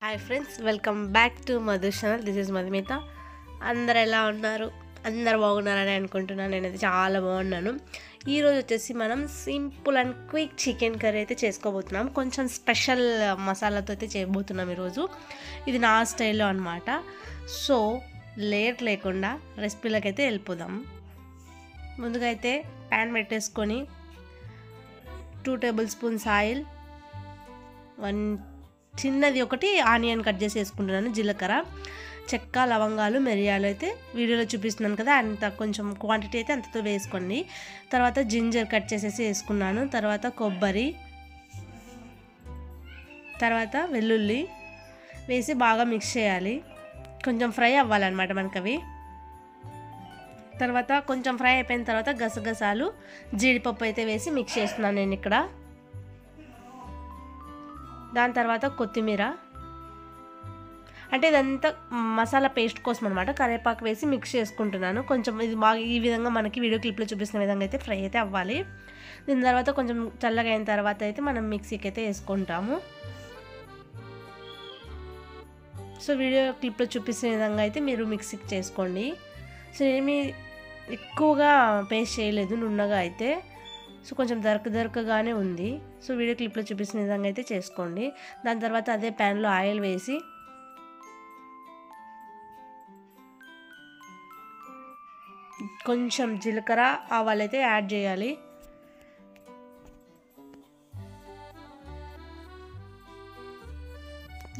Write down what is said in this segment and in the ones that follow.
Hi friends, welcome back to Madhu channel. This is Madhumita. అందరు ఎలా ఉన్నారు? అందరు బాగున్నారని అనుకుంటున్నాను. నేనైతే చాలా బాగున్నాను. ఈరోజు వచ్చేసి మనం simple and quick chicken curry అయితే చేసుకోబోతున్నాం. కొంచెం స్పెషల్ మసాలాతో అయితే చేయబోతున్నాం ఈరోజు. ఇది నా స్టైల్లో అనమాట. సో లేట్ లేకుండా రెసిపీలోకి అయితే వెళ్ళిపోదాం. ముందుగా అయితే ప్యాన్ పెట్టేసుకొని 2 టేబుల్ స్పూన్స్ ఆయిల్, 1 చిన్నది ఒకటి ఆనియన్ కట్ చేసి వేసుకుంటున్నాను, జీలకర్ర, చెక్క, లవంగాలు, మిరియాలు అయితే వీడియోలో చూపిస్తున్నాను కదా, అంత కొంచెం క్వాంటిటీ అయితే అంతతో వేసుకోండి. తర్వాత జింజర్ కట్ చేసేసి వేసుకున్నాను. తర్వాత కొబ్బరి, తర్వాత వెల్లుల్లి వేసి బాగా మిక్స్ చేయాలి. కొంచెం ఫ్రై అవ్వాలన్నమాట మనకు అవి. తర్వాత కొంచెం ఫ్రై అయిపోయిన తర్వాత గసగసాలు, జీడిపప్పు అయితే వేసి మిక్స్ చేస్తున్నాను నేను ఇక్కడ. దాని తర్వాత కొత్తిమీర, అంటే ఇదంతా మసాలా పేస్ట్ కోసం అనమాట. కరివేపాకు వేసి మిక్స్ చేసుకుంటున్నాను. కొంచెం ఇది బాగా ఈ విధంగా మనకి వీడియో క్లిప్లో చూపిస్తున్న విధంగా అయితే ఫ్రై అయితే అవ్వాలి. దీని తర్వాత కొంచెం చల్లగా అయిన తర్వాత అయితే మనం మిక్సీకి అయితే వేసుకుంటాము. సో వీడియో క్లిప్లో చూపిస్తున్న విధంగా అయితే మీరు మిక్సీకి చేసుకోండి. సో ఏమీ ఎక్కువగా పేస్ట్ చేయలేదు, నున్నగా అయితే. సో కొంచెం దరకగానే ఉంది. సో వీడియో క్లిప్లో చూపిస్తున్న విధంగా అయితే చేసుకోండి. దాని తర్వాత అదే ప్యాన్లో ఆయిల్ వేసి కొంచెం జీలకర్ర, ఆవాలు అయితే యాడ్ చేయాలి.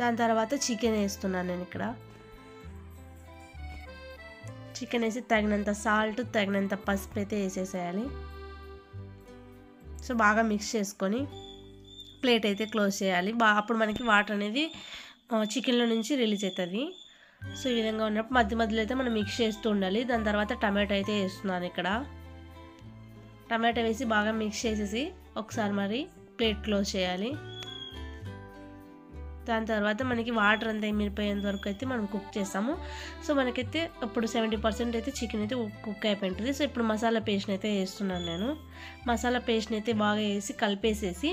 దాని తర్వాత చికెన్ వేస్తున్నాను నేను ఇక్కడ. చికెన్ వేసి తగినంత సాల్ట్, తగినంత పసుపు అయితే వేసేసేయాలి. సో బాగా మిక్స్ చేసుకొని ప్లేట్ అయితే క్లోజ్ చేయాలి. అప్పుడు మనకి వాటర్ అనేది చికెన్లో నుంచి రిలీజ్ అవుతుంది. సో ఈ విధంగా ఉన్నప్పుడు మధ్య మధ్యలో అయితే మనం మిక్స్ చేస్తూ ఉండాలి. దాని తర్వాత టమాటో అయితే వేస్తున్నాను ఇక్కడ. టమాటో వేసి బాగా మిక్స్ చేసేసి ఒకసారి మరి ప్లేట్ క్లోజ్ చేయాలి. దాని తర్వాత మనకి వాటర్ అంతా మిరిపోయేంత వరకు అయితే మనం కుక్ చేస్తాము. సో మనకైతే ఇప్పుడు 70% అయితే చికెన్ అయితే కుక్ అయిపోయి ఉంటుంది. సో ఇప్పుడు మసాలా పేస్ట్ని అయితే వేస్తున్నాను నేను. మసాలా పేస్ట్ని అయితే బాగా వేసి కలిపేసేసి,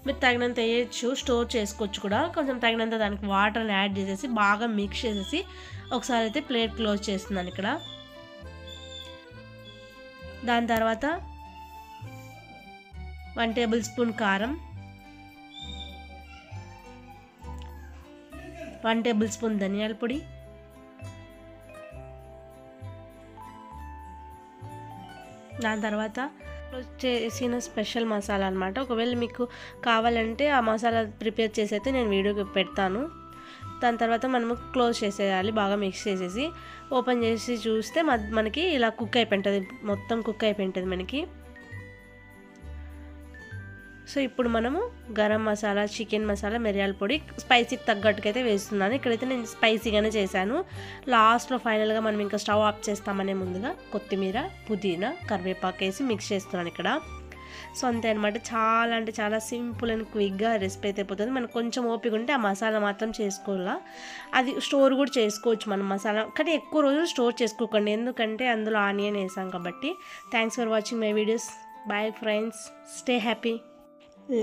మీరు తగినంత వేయచ్చు, స్టోర్ చేసుకోవచ్చు కూడా. కొంచెం తగినంత దానికి వాటర్ని యాడ్ చేసేసి బాగా మిక్స్ చేసేసి ఒకసారి అయితే ప్లేట్ క్లోజ్ చేస్తున్నాను ఇక్కడ. దాని తర్వాత 1 టేబుల్ స్పూన్ కారం, 1 టేబుల్ స్పూన్ ధనియాల పొడి, దాని తర్వాత చేసిన స్పెషల్ మసాలా అనమాట. ఒకవేళ మీకు కావాలంటే ఆ మసాలా ప్రిపేర్ చేసి అయితే నేను వీడియోకి పెడతాను. దాని తర్వాత మనము క్లోజ్ చేసేయాలి. బాగా మిక్స్ చేసేసి ఓపెన్ చేసి చూస్తే మనకి ఇలా కుక్ అయిపోయి ఉంటుంది, మొత్తం కుక్ అయిపోయి ఉంటుంది మనకి. సో ఇప్పుడు మనము గరం మసాలా, చికెన్ మసాలా, మిరియాల పొడి స్పైసీకి తగ్గట్టుగా అయితే వేస్తున్నాను. ఇక్కడైతే నేను స్పైసీగానే చేశాను. లాస్ట్లో ఫైనల్గా మనం ఇంకా స్టవ్ ఆఫ్ చేస్తామనే ముందుగా కొత్తిమీర, పుదీనా, కరివేపాకు వేసి మిక్స్ చేస్తున్నాను ఇక్కడ. సో అంతే అనమాట. చాలా అంటే చాలా సింపుల్ అండ్ క్విక్గా రెసిపీ అయితే అయిపోతుంది. మనకు కొంచెం ఓపిక ఉంటే ఆ మసాలా మాత్రం చేసుకోవాలా. అది స్టోర్ కూడా చేసుకోవచ్చు మనం మసాలా, కానీ ఎక్కువ రోజులు స్టోర్ చేసుకోకండి, ఎందుకంటే అందులో ఆనియన్ వేసాం కాబట్టి. Thanks for watching my videos. Bye friends, stay happy.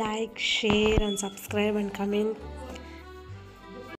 Like, share and subscribe and comment.